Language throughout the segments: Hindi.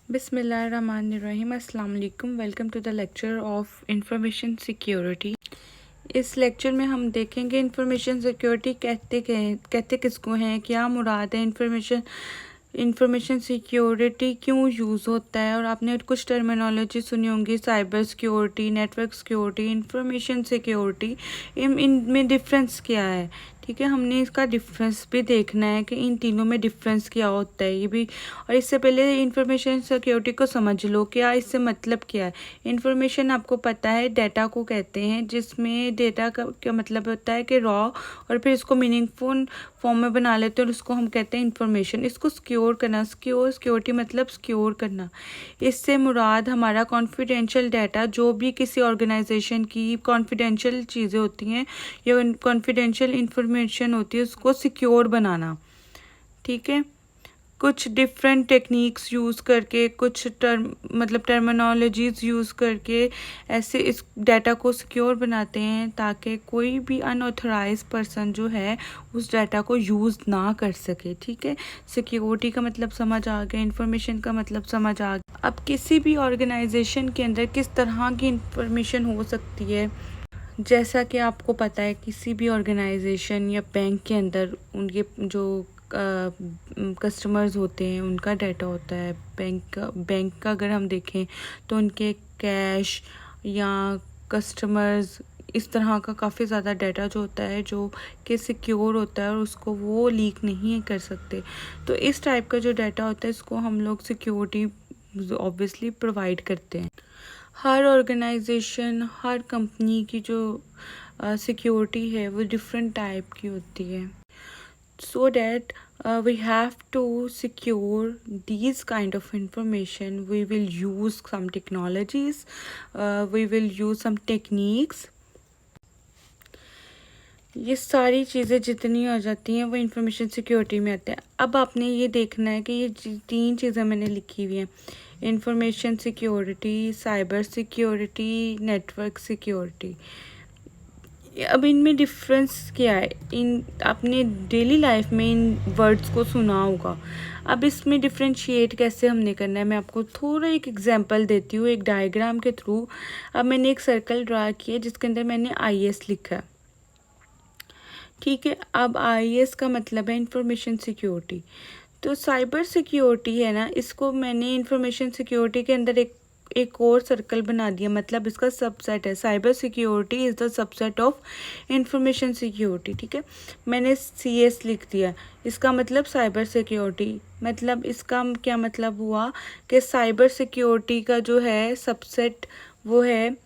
बिस्मिल्लाहिर्रहमानिर्रहीम। अस्सलाम वालेकुम। Welcome to the lecture of information security. इस लेक्चर में हम देखेंगे इंफॉर्मेशन सिक्योरिटी कहते किसको हैं, क्या मुराद है, इंफॉर्मेशन सिक्योरिटी क्यों यूज़ होता है। और आपने कुछ टर्मिनोलॉजी सुनी होंगी, cyber security, network security, information security. इनमें डिफरेंस क्या है, ठीक है। हमने इसका डिफरेंस भी देखना है कि इन तीनों में डिफरेंस क्या होता है ये भी। और इससे पहले इंफॉर्मेशन सिक्योरिटी को समझ लो, क्या इससे मतलब क्या है। इंफॉर्मेशन आपको पता है डाटा को कहते हैं, जिसमें डेटा का क्या मतलब होता है कि रॉ, और फिर इसको मीनिंगफुल फॉर्म में बना लेते हैं और उसको हम कहते हैं इंफॉर्मेशन। इसको सिक्योर करना, सिक्योरिटी मतलब सिक्योर करना। इससे मुराद हमारा कॉन्फिडेंशियल डाटा, जो भी किसी ऑर्गेनाइजेशन की कॉन्फिडेंशियल चीज़ें होती हैं या कॉन्फिडेंशियल इंफॉर्मेशन होती है, उसको सिक्योर बनाना, ठीक है। कुछ डिफरेंट टेक्निक्स यूज़ करके, कुछ टर्मिनोलॉजीज़ यूज़ करके ऐसे इस डाटा को सिक्योर बनाते हैं ताकि कोई भी अनऑथराइज पर्सन जो है उस डाटा को यूज़ ना कर सके, ठीक है। सिक्योरिटी का मतलब समझ आ गया, इंफॉर्मेशन का मतलब समझ आ गया। अब किसी भी ऑर्गेनाइजेशन के अंदर किस तरह की इंफॉर्मेशन हो सकती है, जैसा कि आपको पता है किसी भी ऑर्गेनाइजेशन या बैंक के अंदर उनके जो कस्टमर्स होते हैं उनका डाटा होता है। बैंक का अगर हम देखें तो उनके कैश या कस्टमर्स, इस तरह का काफ़ी ज़्यादा डाटा जो होता है जो कि सिक्योर होता है और उसको वो लीक नहीं कर सकते। तो इस टाइप का जो डाटा होता है इसको हम लोग सिक्योरिटी ऑब्वियसली प्रोवाइड करते हैं। हर ऑर्गेनाइजेशन, हर कंपनी की जो सिक्योरिटी है वो डिफरेंट टाइप की होती है। So that we have to secure these kind of information, we will use some technologies, we will use some techniques। ये सारी चीज़ें जितनी हो जाती हैं वो इंफॉर्मेशन सिक्योरिटी में आते हैं। अब आपने ये देखना है कि ये तीन चीज़ें मैंने लिखी हुई हैं, information security, cyber security, network security. अब इनमें डिफरेंस क्या है, इन आपने डेली लाइफ में इन वर्ड्स को सुना होगा। अब इसमें डिफ्रेंशिएट कैसे हमने करना है, मैं आपको थोड़ा एक एग्जांपल देती हूँ एक डायग्राम के थ्रू। अब मैंने एक सर्कल ड्रा किया जिसके अंदर मैंने IS लिखा है, ठीक है। अब IS का मतलब है इंफॉर्मेशन सिक्योरिटी। तो साइबर सिक्योरिटी है ना, इसको मैंने इंफॉर्मेशन सिक्योरिटी के अंदर एक और सर्कल बना दिया, मतलब इसका सबसेट है। Cyber security is the subset of information security, ठीक है। मैंने CS लिख दिया, इसका मतलब साइबर सिक्योरिटी। मतलब इसका क्या मतलब हुआ कि साइबर सिक्योरिटी का जो है सबसेट वो है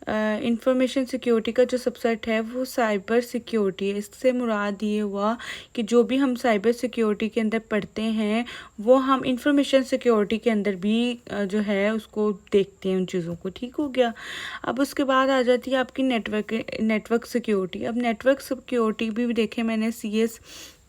इंफॉर्मेशन सिक्योरिटी का जो सबसेट है वो साइबर सिक्योरिटी है। इससे मुराद ये हुआ कि जो भी हम साइबर सिक्योरिटी के अंदर पढ़ते हैं वो हम इंफॉर्मेशन सिक्योरिटी के अंदर भी जो है उसको देखते हैं, उन चीज़ों को, ठीक हो गया। अब उसके बाद आ जाती है आपकी नेटवर्क सिक्योरिटी। अब नेटवर्क सिक्योरिटी भी देखें मैंने CS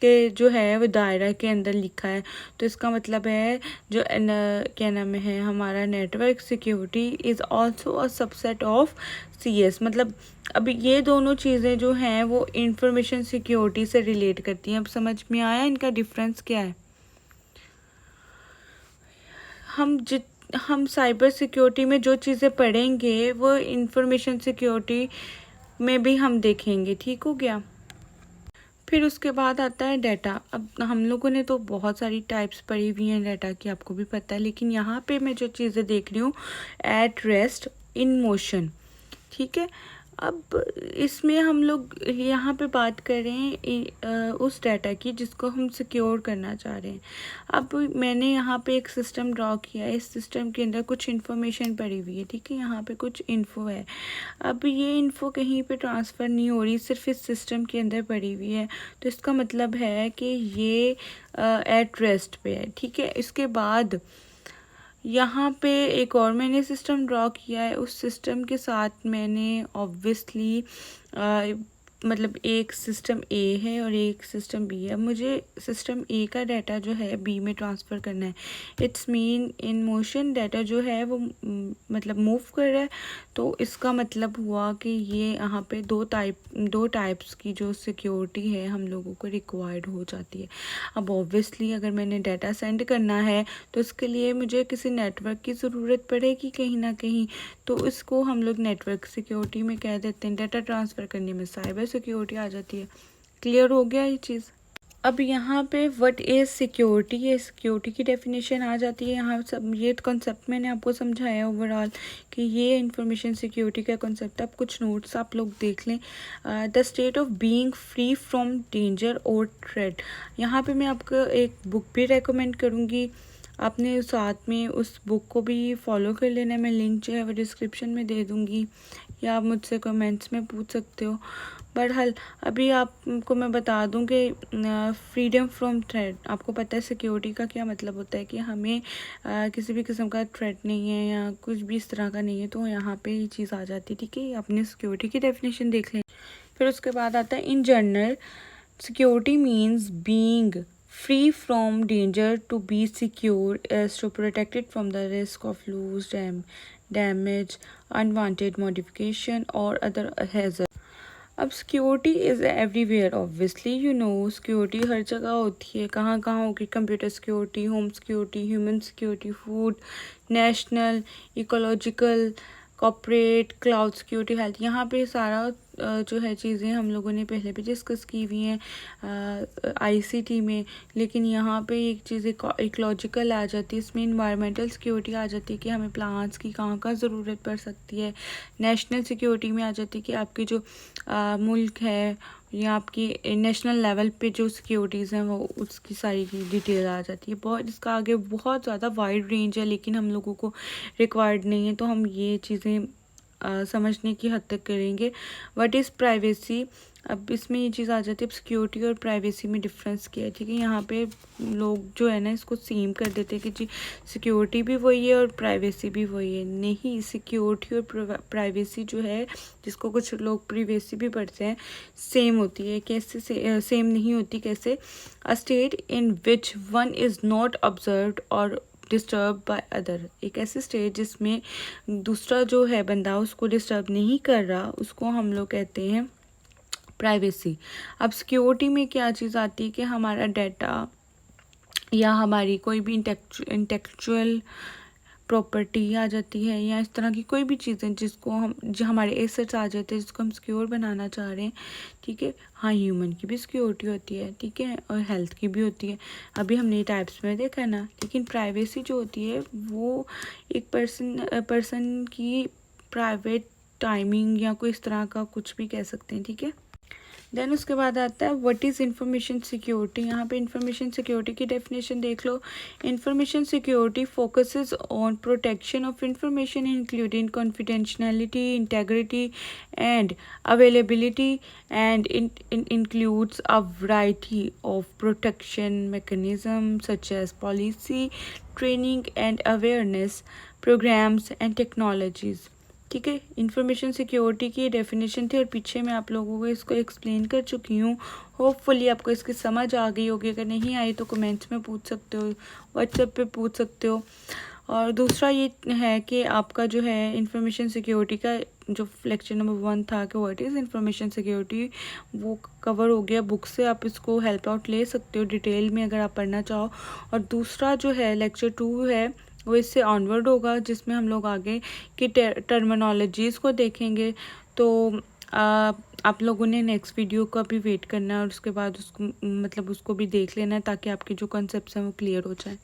के जो है वो दायरा के अंदर लिखा है। तो इसका मतलब है जो क्या नाम है हमारा network security is also a subset of CS। मतलब अब ये दोनों चीज़ें जो हैं वो इंफॉर्मेशन सिक्योरिटी से रिलेट करती हैं। अब समझ में आया इनका डिफरेंस क्या है। हम साइबर सिक्योरिटी में जो चीज़ें पढ़ेंगे वो इंफॉर्मेशन सिक्योरिटी में भी हम देखेंगे, ठीक हो गया। फिर उसके बाद आता है डाटा। अब हम लोगों ने तो बहुत सारी टाइप्स पढ़ी हुई हैं डाटा की, आपको भी पता है, लेकिन यहाँ पे मैं जो चीज़ें देख रही हूँ, एट रेस्ट, इन मोशन, ठीक है। अब इसमें हम लोग यहाँ पे बात करें उस डाटा की जिसको हम सिक्योर करना चाह रहे हैं। अब मैंने यहाँ पे एक सिस्टम ड्रॉ किया है, इस सिस्टम के अंदर कुछ इन्फॉर्मेशन पड़ी हुई है, ठीक है। यहाँ पे कुछ इन्फो है। अब ये इन्फो कहीं पे ट्रांसफ़र नहीं हो रही, सिर्फ इस सिस्टम के अंदर पड़ी हुई है। तो इसका मतलब है कि ये एट रेस्ट पे है, ठीक है। इसके बाद यहाँ पे एक और मैंने सिस्टम ड्रॉ किया है, उस सिस्टम के साथ मैंने ऑब्वियसली मतलब एक सिस्टम ए है और एक सिस्टम बी है। मुझे सिस्टम ए का डाटा जो है बी में ट्रांसफ़र करना है। It's mean in motion data जो है वो मतलब मूव कर रहा है। तो इसका मतलब हुआ कि ये यहाँ पे दो टाइप्स की जो सिक्योरिटी है हम लोगों को रिक्वायर्ड हो जाती है। अब ऑब्वियसली अगर मैंने डाटा सेंड करना है तो इसके लिए मुझे किसी नेटवर्क की ज़रूरत पड़ेगी कहीं ना कहीं। तो इसको हम लोग नेटवर्क सिक्योरिटी में कह देते हैं। डाटा ट्रांसफ़र करने में साइबर सिक्योरिटी आ जाती है। क्लियर हो गया ये चीज़। अब यहाँ पे व्हाट इज़ सिक्योरिटी, ये सिक्योरिटी की डेफिनेशन आ जाती है। यहाँ सब ये कॉन्सेप्ट मैंने आपको समझाया ओवरऑल कि ये इंफॉर्मेशन सिक्योरिटी का कॉन्सेप्ट। अब कुछ नोट्स आप लोग देख लें। The state of being free from danger और थ्रेट। यहाँ पे मैं आपको एक बुक भी रेकमेंड करूँगी, आपने साथ में उस बुक को भी फॉलो कर लेना है। मैं लिंक जो है वो डिस्क्रिप्शन में दे दूँगी या आप मुझसे कमेंट्स में पूछ सकते हो। बहरहाल अभी आपको मैं बता दूं कि फ्रीडम फ्रॉम थ्रेट, आपको पता है सिक्योरिटी का क्या मतलब होता है कि हमें किसी भी किस्म का थ्रेट नहीं है या कुछ भी इस तरह का नहीं है। तो यहाँ पे ये चीज़ आ जाती है। ठीक है, अपने सिक्योरिटी की डेफिनेशन देख लें। फिर उसके बाद आता है in general security means being free from danger, to be secure as to protected from the risk of loss, damage, unwanted modification or other hazard. अब security is everywhere obviously, you know security हर जगह होती है। कहाँ कहाँ होगी? Computer security, home security, human security, food, national, ecological, corporate, cloud security, health. यहाँ पे सारा जो है चीज़ें हम लोगों ने पहले भी डिस्कस की हुई हैं आईसीटी में। लेकिन यहाँ पे एक चीज़ इकोलॉजिकल आ जाती है, इसमें इन्वायरमेंटल सिक्योरिटी आ जाती है कि हमें प्लांट्स की कहाँ कहाँ ज़रूरत पड़ सकती है। नेशनल सिक्योरिटी में आ जाती है कि आपकी जो मुल्क है या आपकी नेशनल लेवल पे जो सिक्योरिटीज़ हैं वो उसकी सारी की डिटेल आ जाती है। बहुत इसका आगे बहुत ज़्यादा वाइड रेंज है, लेकिन हम लोगों को रिक्वायर्ड नहीं है, तो हम ये चीज़ें समझने की हद तक करेंगे। व्हाट इज़ प्राइवेसी, अब इसमें ये चीज़ आ जाती है। अब सिक्योरिटी और प्राइवेसी में डिफरेंस क्या है? ठीक है, यहाँ पे लोग जो है ना इसको सेम कर देते हैं कि जी सिक्योरिटी भी वही है और प्राइवेसी भी वही है। नहीं, सिक्योरिटी और प्राइवेसी जो है, जिसको कुछ लोग प्रिवेसी भी पढ़ते हैं, सेम होती है। कैसे सेम नहीं होती? कैसे? A state in which one is not observed और डिस्टर्ब बाय अदर। एक ऐसे स्टेट जिसमें दूसरा जो है बंदा उसको डिस्टर्ब नहीं कर रहा, उसको हम लोग कहते हैं प्राइवेसी। अब सिक्योरिटी में क्या चीज़ आती है कि हमारा डाटा या हमारी कोई भी इंटेलेक्चुअल प्रॉपर्टी आ जाती है या इस तरह की कोई भी चीज़ें जिसको हम जो हमारे एसेट्स आ जाते हैं जिसको हम सिक्योर बनाना चाह रहे हैं। ठीक है, हाँ, ह्यूमन की भी सिक्योरिटी होती है, ठीक है, और हेल्थ की भी होती है। अभी हमने टाइप्स में देखा ना। लेकिन प्राइवेसी जो होती है वो एक पर्सन की प्राइवेट टाइमिंग या कोई इस तरह का कुछ भी कह सकते हैं। ठीक है, देन उसके बाद आता है व्हाट इज़ इंफॉर्मेशन सिक्योरिटी। यहाँ पे इंफॉर्मेशन सिक्योरिटी की डेफिनेशन देख लो। Information security focuses on protection of information including confidentiality, integrity and availability and includes a variety of protection mechanisms such as policy, training and awareness programs and technologies. ठीक है, इंफॉर्मेशन सिक्योरिटी की डेफिनेशन थी और पीछे मैं आप लोगों को इसको एक्सप्लेन कर चुकी हूँ। होपफुली आपको इसकी समझ आ गई होगी। अगर नहीं आई तो कमेंट्स में पूछ सकते हो, व्हाट्सएप पे पूछ सकते हो। और दूसरा ये है कि आपका जो है इंफॉर्मेशन सिक्योरिटी का जो लेक्चर नंबर 1 था कि व्हाट इज़ इंफॉर्मेशन सिक्योरिटी, वो कवर हो गया। बुक से आप इसको हेल्प आउट ले सकते हो डिटेल में अगर आप पढ़ना चाहो। और दूसरा जो है लेक्चर 2 है वो इससे ऑनवर्ड होगा, जिसमें हम लोग आगे की टर्मिनोलॉजीज़ को देखेंगे। तो आप लोगों ने नेक्स्ट वीडियो का भी वेट करना है और उसके बाद उसको मतलब उसको भी देख लेना है ताकि आपके जो कॉन्सेप्ट्स हैं वो क्लियर हो जाए।